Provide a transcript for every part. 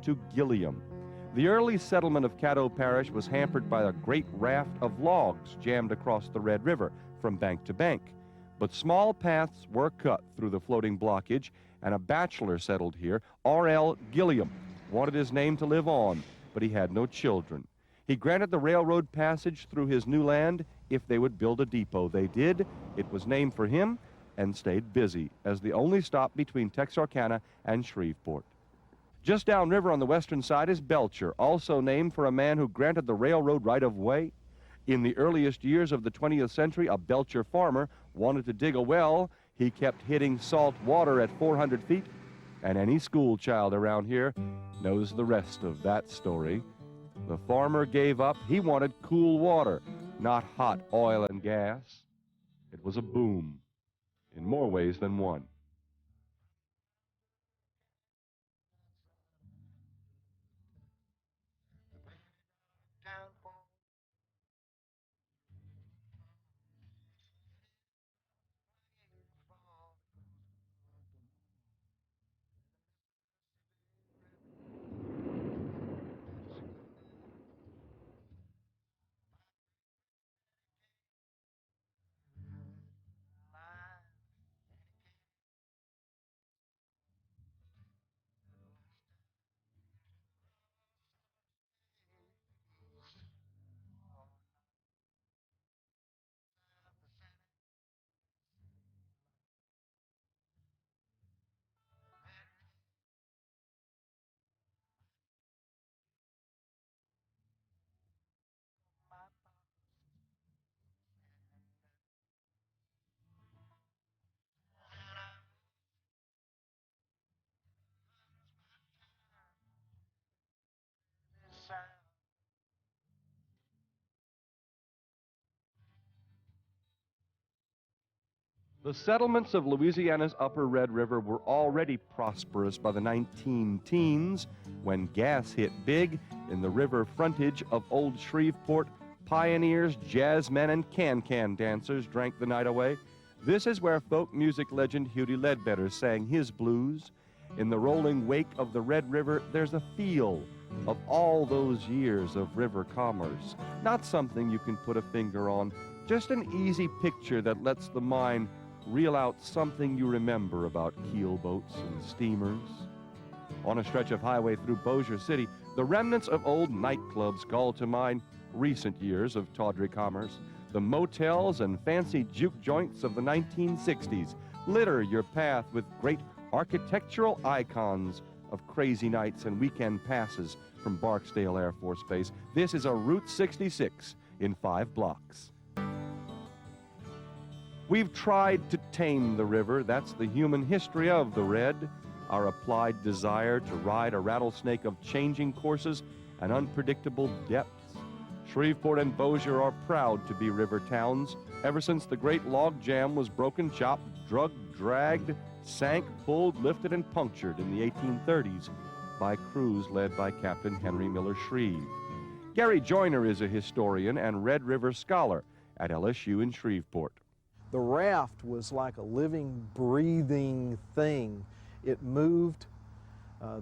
to Gilliam. The early settlement of Caddo Parish was hampered by a great raft of logs jammed across the Red River from bank to bank. But small paths were cut through the floating blockage, and a bachelor settled here. R.L. Gilliam wanted his name to live on, but he had no children. He granted the railroad passage through his new land if they would build a depot. They did. It was named for him and stayed busy as the only stop between Texarkana and Shreveport. Just downriver on the western side is Belcher, also named for a man who granted the railroad right-of-way. In the earliest years of the 20th century, a Belcher farmer wanted to dig a well. He kept hitting salt water at 400 feet, and any school child around here knows the rest of that story. The farmer gave up. He wanted cool water, not hot oil and gas. It was a boom in more ways than one. The settlements of Louisiana's upper Red River were already prosperous by the 19-teens. When gas hit big in the river frontage of Old Shreveport, pioneers, jazzmen, and can-can dancers drank the night away. This is where folk music legend Hughie Ledbetter sang his blues. In the rolling wake of the Red River, there's a feel of all those years of river commerce. Not something you can put a finger on, just an easy picture that lets the mind reel out something you remember about keelboats and steamers. On a stretch of highway through Bossier City, the remnants of old nightclubs call to mind recent years of tawdry commerce. The motels and fancy juke joints of the 1960s litter your path with great architectural icons of crazy nights and weekend passes from Barksdale Air Force Base. This is a Route 66 in 5 blocks. We've tried to tame the river. That's the human history of the Red, our applied desire to ride a rattlesnake of changing courses and unpredictable depths. Shreveport and Bossier are proud to be river towns. Ever since the great log jam was broken, chopped, drugged, dragged, sank, pulled, lifted, and punctured in the 1830s by crews led by Captain Henry Miller Shreve. Gary Joyner is a historian and Red River scholar at LSU in Shreveport. The raft was like a living, breathing thing. It moved.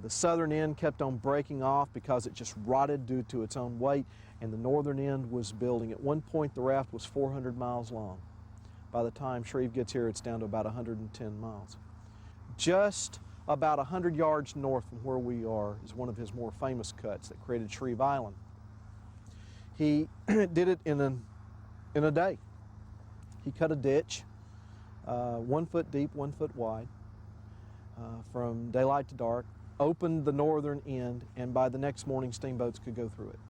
The southern end kept on breaking off because it just rotted due to its own weight, and the northern end was building. At one point, the raft was 400 miles long. By the time Shreve gets here, it's down to about 110 miles. Just about 100 yards north from where we are is one of his more famous cuts that created Shreve Island. He did it in a day. He cut a ditch, 1 foot deep, 1 foot wide, from daylight to dark, opened the northern end, and by the next morning, steamboats could go through it.